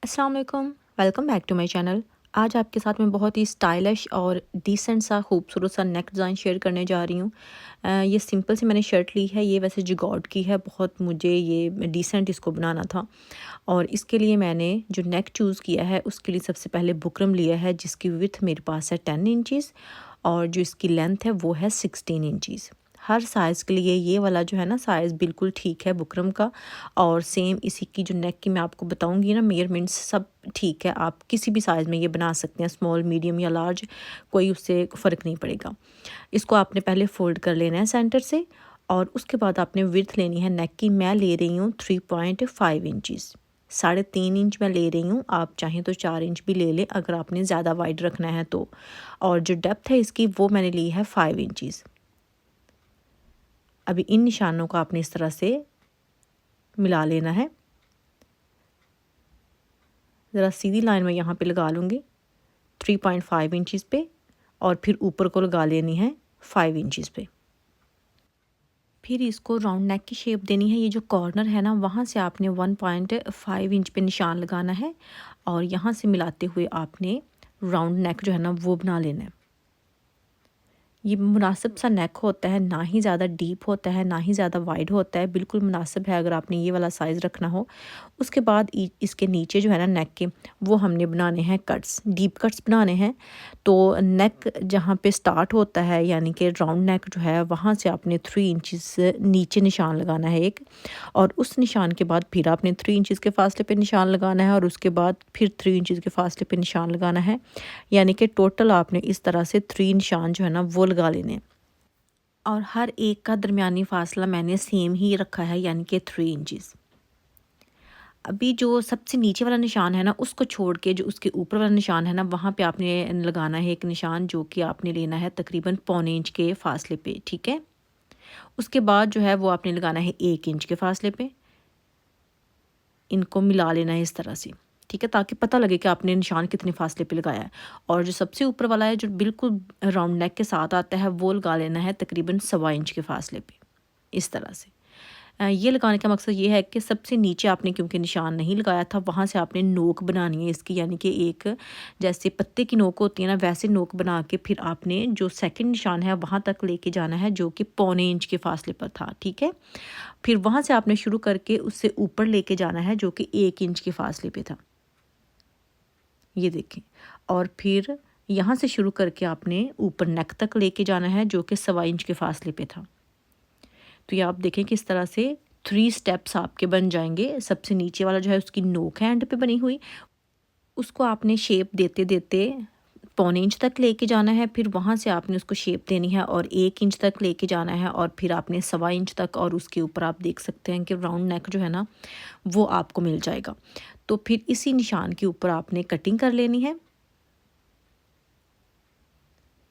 अस्सलाम वालेकुम, welcome back to my channel. आज आपके साथ मैं बहुत ही स्टाइलिश और डिसेंट सा खूबसूरत सा नेक डिज़ाइन शेयर करने जा रही हूँ। ये सिंपल सी मैंने शर्ट ली है, ये वैसे जिगॉड की है। बहुत मुझे ये डिसेंट इसको बनाना था और इसके लिए मैंने जो नेक चूज़ किया है उसके लिए सबसे पहले बुकरम लिया है, जिसकी विड्थ मेरे पास है 10 इंचज़ और जो इसकी लेंथ है वो है 16 इंचज़। हर साइज़ के लिए ये वाला जो है ना साइज़ बिल्कुल ठीक है बुकरम का। और सेम इसी की जो नेक की मैं आपको बताऊंगी ना मेजरमेंट्स सब ठीक है। आप किसी भी साइज़ में ये बना सकते हैं, स्मॉल मीडियम या लार्ज, कोई उससे फ़र्क नहीं पड़ेगा। इसको आपने पहले फ़ोल्ड कर लेना है सेंटर से और उसके बाद आपने विड्थ लेनी है नेक की। मैं ले रही हूँ 3.5 इंचज़, 3.5 इंच मैं ले रही हूँ। आप चाहें तो 4 इंच भी ले लें अगर आपने ज़्यादा वाइड रखना है तो। और जो डेप्थ है इसकी वो मैंने ली है 5 इंचज़। अभी इन निशानों को आपने इस तरह से मिला लेना है। ज़रा सीधी लाइन में यहाँ पे लगा लूँगी 3.5 इंचज़ पे और फिर ऊपर को लगा लेनी है 5 इंचज़ पे। फिर इसको राउंड नेक की शेप देनी है। ये जो कॉर्नर है ना वहाँ से आपने 1.5 इंच पे निशान लगाना है और यहाँ से मिलाते हुए आपने राउंड नेक जो है ना वो बना लेना है। ये मुनासिब सा नेक होता है, ना ही ज़्यादा डीप होता है ना ही ज़्यादा वाइड होता है, बिल्कुल मुनासिब है अगर आपने ये वाला साइज़ रखना हो। उसके बाद इसके नीचे जो है ना नेक के वो हमने बनाने हैं कट्स, डीप कट्स बनाने हैं। तो नेक जहाँ पे स्टार्ट होता है यानी कि राउंड नेक जो है वहाँ से आपने 3 इंचज़ नीचे निशान लगाना है एक, और उस निशान के बाद फिर आपने 3 इंचज़ के फासले पे निशान लगाना है और उसके बाद फिर 3 इंचज़ के फासले पे निशान लगाना है। यानी कि टोटल आपने इस तरह से 3 निशान जो है ना वो लगा लेने हैं। और हर एक का दरमियानी फासला मैंने सेम ही रखा है यानी कि 3 इंचज़। अभी जो सबसे नीचे वाला निशान है ना उसको छोड़ के जो उसके ऊपर वाला निशान है ना वहाँ पे आपने लगाना है एक निशान, जो कि आपने लेना है तकरीबन 1.25 इंच के फासले पे, ठीक है। उसके बाद जो है वो आपने लगाना है 1 इंच के फासले पे। इनको मिला लेना है इस तरह से, ठीक है, ताकि पता लगे कि आपने निशान कितने फासले पे लगाया है। और जो सबसे ऊपर वाला है जो बिल्कुल राउंड नेक के साथ आता है वो लगा लेना है तकरीबन 1.25 इंच के फासले पे, इस तरह से। ये लगाने का मकसद ये है कि सबसे नीचे आपने क्योंकि निशान नहीं लगाया था वहाँ से आपने नोक बनानी है इसकी, यानी कि एक जैसे पत्ते की नोक होती है ना वैसे नोक बना के फिर आपने जो सेकंड निशान है वहाँ तक लेके जाना है, जो कि 1.25 इंच के फासले पर था, ठीक है। फिर वहाँ से आपने शुरू करके उससे ऊपर लेके जाना है जो कि 1 इंच के फासले पे था, ये देखें। और फिर यहाँ से शुरू करके आपने ऊपर नेक तक लेके जाना है जो कि 1.25 इंच के फासले पे था। तो ये आप देखें कि इस तरह से 3 स्टेप्स आपके बन जाएंगे। सबसे नीचे वाला जो है उसकी नोक है एंड पे बनी हुई, उसको आपने शेप देते देते 1.25 इंच तक लेके जाना है। फिर वहाँ से आपने उसको शेप देनी है और 1 इंच तक लेके जाना है और फिर आपने 1.25 इंच तक, और उसके ऊपर आप देख सकते हैं कि राउंड नेक जो है ना वो आपको मिल जाएगा। तो फिर इसी निशान के ऊपर आपने कटिंग कर लेनी है।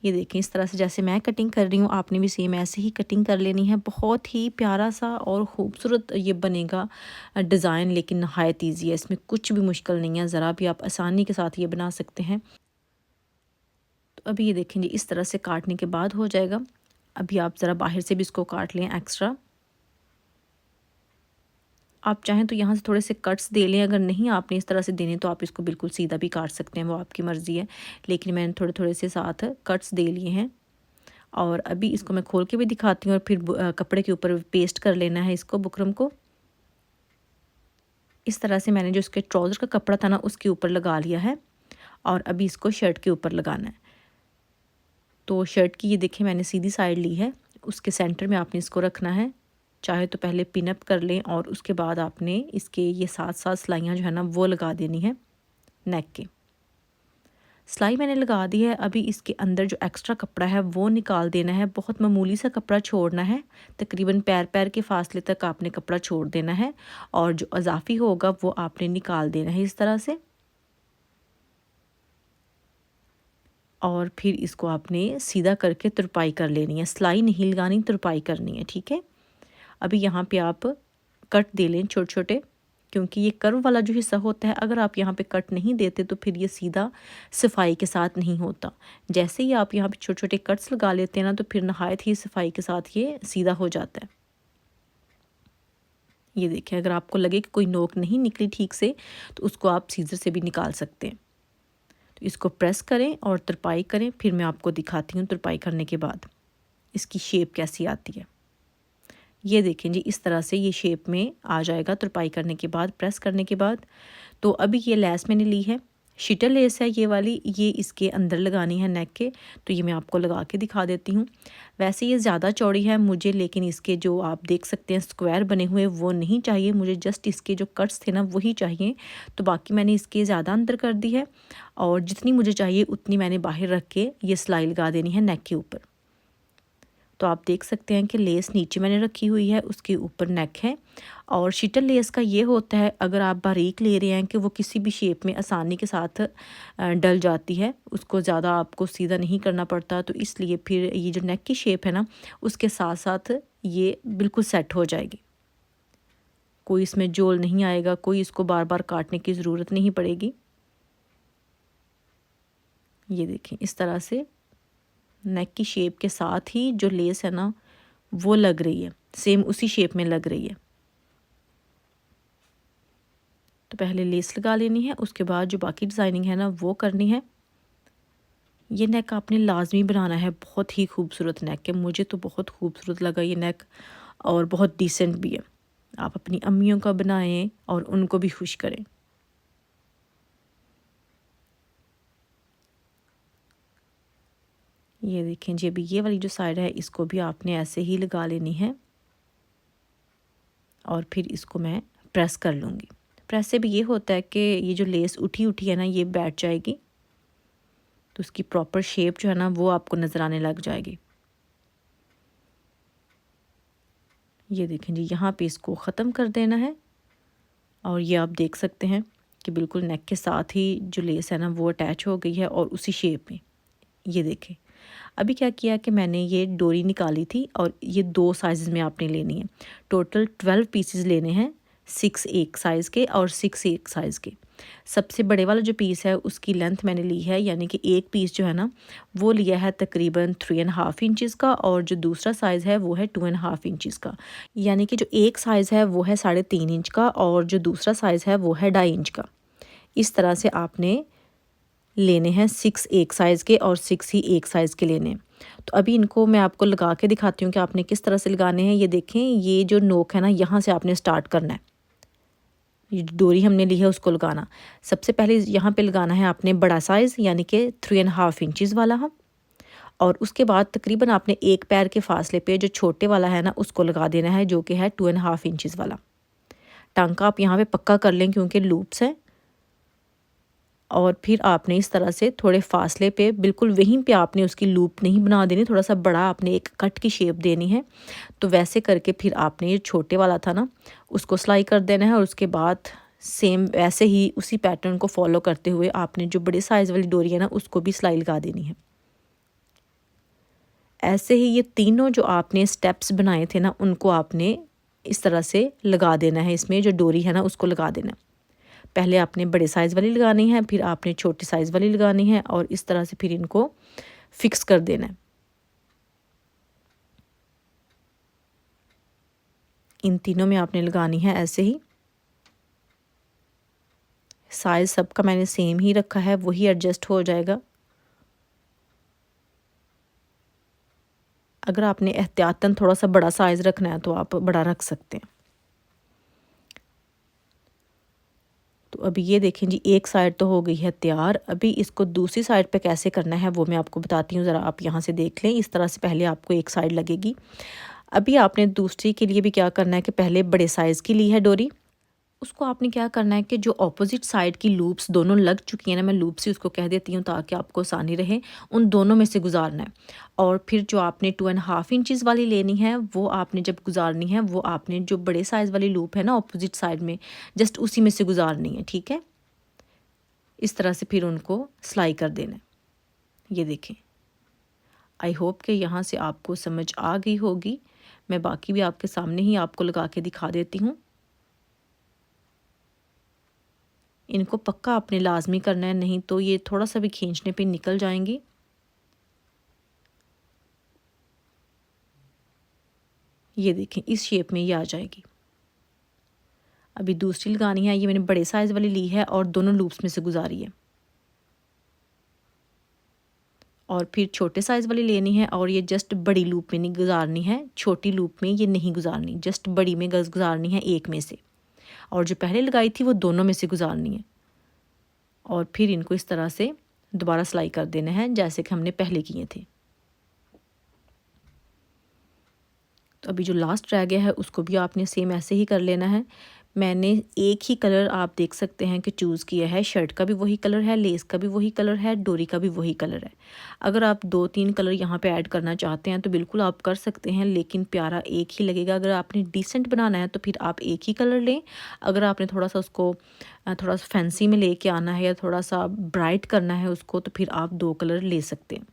ये देखें इस तरह से जैसे मैं कटिंग कर रही हूँ आपने भी सेम ऐसे ही कटिंग कर लेनी है। बहुत ही प्यारा सा और ख़ूबसूरत ये बनेगा डिज़ाइन, लेकिन नहायत ईजी है, इसमें कुछ भी मुश्किल नहीं है, ज़रा भी आप आसानी के साथ ये बना सकते हैं। तो अभी ये देखें जी इस तरह से काटने के बाद हो जाएगा। अभी आप ज़रा बाहर से भी इसको काट लें एक्स्ट्रा। आप चाहें तो यहाँ से थोड़े से कट्स दे लें, अगर नहीं आपने इस तरह से देने तो आप इसको बिल्कुल सीधा भी काट सकते हैं, वो आपकी मर्ज़ी है। लेकिन मैंने थोड़े थोड़े से साथ कट्स दे लिए हैं। और अभी इसको मैं खोल के भी दिखाती हूँ और फिर कपड़े के ऊपर पेस्ट कर लेना है इसको, बुकरम को। इस तरह से मैंने जो इसके ट्राउज़र का कपड़ा था ना उसके ऊपर लगा लिया है और अभी इसको शर्ट के ऊपर लगाना है। तो शर्ट की ये देखिए मैंने सीधी साइड ली है, उसके सेंटर में आपने इसको रखना है। चाहे तो पहले पिन अप कर लें और उसके बाद आपने इसके ये साथ साथ सिलाइयाँ जो है ना वो लगा देनी है नेक के। सिलाई मैंने लगा दी है। अभी इसके अंदर जो एक्स्ट्रा कपड़ा है वो निकाल देना है, बहुत मामूली सा कपड़ा छोड़ना है, तकरीबन पैर पैर के फासले तक आपने कपड़ा छोड़ देना है और जो इजाफी होगा वो आपने निकाल देना है इस तरह से। और फिर इसको आपने सीधा करके तुरपाई कर लेनी है, सिलाई नहीं लगानी, तुरपाई करनी है, ठीक है। अभी यहाँ पे आप कट दे लें छोटे छोटे, क्योंकि ये कर्व वाला जो हिस्सा होता है अगर आप यहाँ पे कट नहीं देते तो फिर ये सीधा सफाई के साथ नहीं होता। जैसे ही आप यहाँ पे छोटे छोटे कट्स लगा लेते हैं ना तो फिर नहायत ही सफाई के साथ ये सीधा हो जाता है। ये देखें, अगर आपको लगे कि कोई नोक नहीं निकली ठीक से तो उसको आप सीजर से भी निकाल सकते हैं। तो इसको प्रेस करें और तुरपाई करें, फिर मैं आपको दिखाती हूँ तुरपाई करने के बाद इसकी शेप कैसी आती है। ये देखें जी, इस तरह से ये शेप में आ जाएगा तुरपाई करने के बाद, प्रेस करने के बाद। तो अभी ये लेस मैंने ली है, शीटर लेस है ये वाली, ये इसके अंदर लगानी है नेक के। तो ये मैं आपको लगा के दिखा देती हूँ। वैसे ये ज़्यादा चौड़ी है मुझे, लेकिन इसके जो आप देख सकते हैं स्क्वायर बने हुए वो नहीं चाहिए मुझे, जस्ट इसके जो कट्स थे ना वही चाहिए। तो बाकी मैंने इसके ज़्यादा अंदर कर दी है, और जितनी मुझे चाहिए उतनी मैंने बाहर रख के ये सिलाई लगा देनी है नेक के ऊपर। तो आप देख सकते हैं कि लेस नीचे मैंने रखी हुई है, उसके ऊपर नेक है। और शीटर लेस का ये होता है, अगर आप बारीक ले रहे हैं कि वो किसी भी शेप में आसानी के साथ डल जाती है, उसको ज़्यादा आपको सीधा नहीं करना पड़ता। तो इसलिए फिर ये जो नेक की शेप है ना, उसके साथ साथ ये बिल्कुल सेट हो जाएगी, कोई इसमें जोल नहीं आएगा, कोई इसको बार बार काटने की ज़रूरत नहीं पड़ेगी। ये देखें, इस तरह से नेक की शेप के साथ ही जो लेस है ना वो लग रही है, सेम उसी शेप में लग रही है। तो पहले लेस लगा लेनी है, उसके बाद जो बाकी डिज़ाइनिंग है ना वो करनी है। ये नेक आपने लाजमी बनाना है, बहुत ही खूबसूरत नेक है, मुझे तो बहुत खूबसूरत लगा ये नेक, और बहुत डिसेंट भी है। आप अपनी अम्मियों का बनाएं और उनको भी खुश करें। ये देखें जी, अभी ये वाली जो साइड है इसको भी आपने ऐसे ही लगा लेनी है, और फिर इसको मैं प्रेस कर लूँगी। प्रेस से भी ये होता है कि ये जो लेस उठी उठी है ना ये बैठ जाएगी, तो उसकी प्रॉपर शेप जो है ना वो आपको नज़र आने लग जाएगी। ये देखें जी, यहाँ पे इसको ख़त्म कर देना है, और ये आप देख सकते हैं कि बिल्कुल नेक के साथ ही जो लेस है ना वो अटैच हो गई है, और उसी शेप में। ये देखें, अभी क्या किया कि मैंने ये डोरी निकाली थी, और ये 2 साइज़ में आपने लेनी है। टोटल 12 पीसेस लेने हैं, 6 एक साइज़ के और 6 एक साइज़ के। सबसे बड़े वाला जो पीस है उसकी लेंथ मैंने ली है, यानी कि एक पीस जो है ना वो लिया है तकरीबन 3.5 इंचज़ का, और जो दूसरा साइज़ है वो है 2.5 इंचज़ का। यानी कि जो एक साइज़ है वो है 3.5 इंच का, और जो दूसरा साइज़ है वो है 2.5 इंच का। इस तरह से आपने लेने हैं, 6 एक साइज़ के और 6 ही एक साइज़ के लेने हैं। तो अभी इनको मैं आपको लगा के दिखाती हूँ कि आपने किस तरह से लगाने हैं। ये देखें, ये जो नोक है ना यहाँ से आपने स्टार्ट करना है, ये डोरी हमने ली है उसको लगाना। सबसे पहले यहाँ पे लगाना है आपने बड़ा साइज़, यानी कि 3.5 इंचज़ वाला हम, और उसके बाद तकरीबन आपने एक पैर के फासले पे जो छोटे वाला है ना उसको लगा देना है, जो कि है 2.5 इंचज़ वाला। टांका आप यहाँ पे पक्का कर लें क्योंकि लूप्स हैं। और फिर आपने इस तरह से थोड़े फासले पे, बिल्कुल वहीं पे आपने उसकी लूप नहीं बना देनी, थोड़ा सा बड़ा आपने एक कट की शेप देनी है। तो वैसे करके फिर आपने ये छोटे वाला था ना उसको सिलाई कर देना है, और उसके बाद सेम वैसे ही उसी पैटर्न को फॉलो करते हुए आपने जो बड़े साइज़ वाली डोरी है ना उसको भी सिलाई लगा देनी है। ऐसे ही ये तीनों जो आपने स्टेप्स बनाए थे ना उनको आपने इस तरह से लगा देना है, इसमें जो डोरी है ना उसको लगा देना। पहले आपने बड़े साइज़ वाली लगानी है, फिर आपने छोटे साइज़ वाली लगानी है, और इस तरह से फिर इनको फिक्स कर देना है। इन तीनों में आपने लगानी है ऐसे ही। साइज़ सबका मैंने सेम ही रखा है, वही एडजस्ट हो जाएगा। अगर आपने एहतियातन थोड़ा सा बड़ा साइज़ रखना है तो आप बड़ा रख सकते हैं। तो अभी ये देखें जी, एक साइड तो हो गई है तैयार। अभी इसको दूसरी साइड पे कैसे करना है वो मैं आपको बताती हूँ, ज़रा आप यहाँ से देख लें। इस तरह से पहले आपको एक साइड लगेगी। अभी आपने दूसरी के लिए भी क्या करना है कि पहले बड़े साइज़ की ली है डोरी, उसको आपने क्या करना है कि जो ऑपोजिट साइड की लूप्स दोनों लग चुकी हैं ना, मैं लूप्स ही उसको कह देती हूँ ताकि आपको आसानी रहे, उन दोनों में से गुजारना है। और फिर जो आपने 2.5 इंचज़ वाली लेनी है वो आपने जब गुजारनी है, वो आपने जो बड़े साइज़ वाली लूप है ना ऑपोजिट साइड में, जस्ट उसी में से गुजारनी है, ठीक है। इस तरह से फिर उनको सिलाई कर देना है। ये देखें, आई होप कि यहाँ से आपको समझ आ गई होगी। मैं बाकी भी आपके सामने ही आपको लगा के दिखा देती हूँ। इनको पक्का आपने लाजमी करना है, नहीं तो ये थोड़ा सा भी खींचने पे निकल जाएंगी। ये देखें, इस शेप में ये आ जाएगी। अभी दूसरी लगानी है। ये मैंने बड़े साइज़ वाली ली है और दोनों लूप्स में से गुजारी है, और फिर छोटे साइज़ वाली लेनी है और ये जस्ट बड़ी लूप में नहीं गुजारनी है, छोटी लूप में ये नहीं गुजारनी, जस्ट बड़ी में गुजारनी है एक में से, और जो पहले लगाई थी वो दोनों में से गुजारनी है। और फिर इनको इस तरह से दोबारा सिलाई कर देना है जैसे कि हमने पहले किए थे। तो अभी जो लास्ट रह गया है उसको भी आपने सेम ऐसे ही कर लेना है। मैंने एक ही कलर आप देख सकते हैं कि चूज़ किया है, शर्ट का भी वही कलर है, लेस का भी वही कलर है, डोरी का भी वही कलर है। अगर आप 2-3 कलर यहाँ पे ऐड करना चाहते हैं तो बिल्कुल आप कर सकते हैं, लेकिन प्यारा एक ही लगेगा। अगर आपने डिसेंट बनाना है तो फिर आप एक ही कलर लें। अगर आपने थोड़ा सा उसको थोड़ा सा फैंसी में लेके आना है या थोड़ा सा ब्राइट करना है उसको, तो फिर आप 2 कलर ले सकते हैं।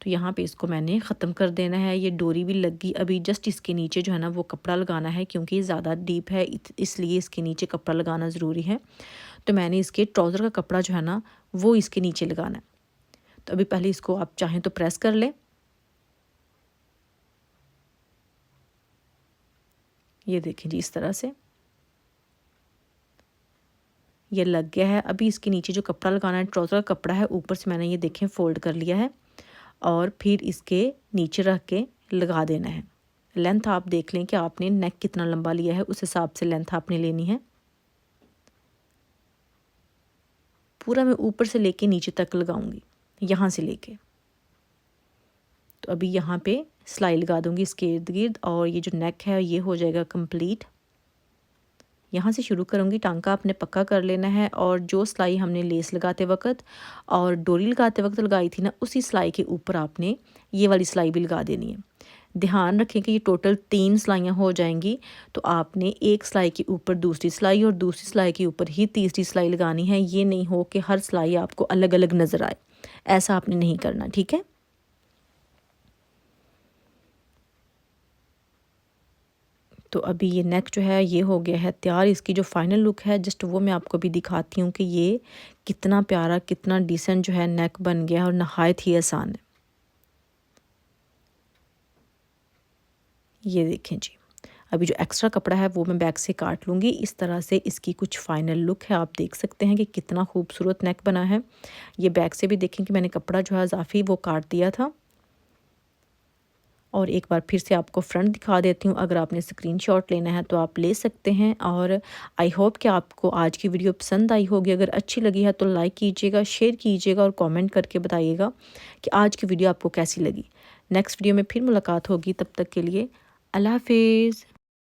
तो यहाँ पे इसको मैंने ख़त्म कर देना है। ये डोरी भी लग गई, अभी जस्ट इसके नीचे जो है ना वो कपड़ा लगाना है, क्योंकि ये ज़्यादा डीप है इसलिए इसके नीचे कपड़ा लगाना ज़रूरी है। तो मैंने इसके ट्राउज़र का कपड़ा जो है ना वो इसके नीचे लगाना है। तो अभी पहले इसको आप चाहें तो प्रेस कर लें, ये देखें जी इस तरह से ये लग गया है। अभी इसके नीचे जो कपड़ा लगाना है ट्राउज़र का कपड़ा है, ऊपर से मैंने ये देखें फ़ोल्ड कर लिया है और फिर इसके नीचे रख के लगा देना है। लेंथ आप देख लें कि आपने नेक कितना लंबा लिया है, उस हिसाब से लेंथ आपने लेनी है। पूरा मैं ऊपर से लेके नीचे तक लगाऊंगी, यहाँ से लेके। तो अभी यहाँ पे सिलाई लगा दूंगी इसके इर्द गिर्द, और ये जो नेक है ये हो जाएगा कंप्लीट। यहाँ से शुरू करूँगी, टांका आपने पक्का कर लेना है, और जो सिलाई हमने लेस लगाते वक्त और डोरी लगाते वक्त लगाई थी ना, उसी सिलाई के ऊपर आपने ये वाली सिलाई भी लगा देनी है। ध्यान रखें कि ये टोटल 3 सिलाइयाँ हो जाएंगी, तो आपने एक सिलाई के ऊपर दूसरी सिलाई और दूसरी सिलाई के ऊपर ही तीसरी सिलाई लगानी है। ये नहीं हो कि हर सिलाई आपको अलग अलग नज़र आए, ऐसा आपने नहीं करना, ठीक है। तो अभी ये नेक जो है ये हो गया है तैयार। इसकी जो फाइनल लुक है जस्ट वो मैं आपको भी दिखाती हूँ कि ये कितना प्यारा, कितना डिसेंट जो है नेक बन गया है और नहायत ही आसान है। ये देखें जी, अभी जो एक्स्ट्रा कपड़ा है वो मैं बैक से काट लूँगी। इस तरह से इसकी कुछ फाइनल लुक है, आप देख सकते हैं कि कितना खूबसूरत नेक बना है। ये बैक से भी देखें कि मैंने कपड़ा जो है इजाफी वो काट दिया था। और एक बार फिर से आपको फ्रंट दिखा देती हूँ, अगर आपने स्क्रीनशॉट लेना है तो आप ले सकते हैं। और आई होप कि आपको आज की वीडियो पसंद आई होगी। अगर अच्छी लगी है तो लाइक कीजिएगा, शेयर कीजिएगा और कमेंट करके बताइएगा कि आज की वीडियो आपको कैसी लगी। नेक्स्ट वीडियो में फिर मुलाकात होगी, तब तक के लिए अल्लाह हाफिज़।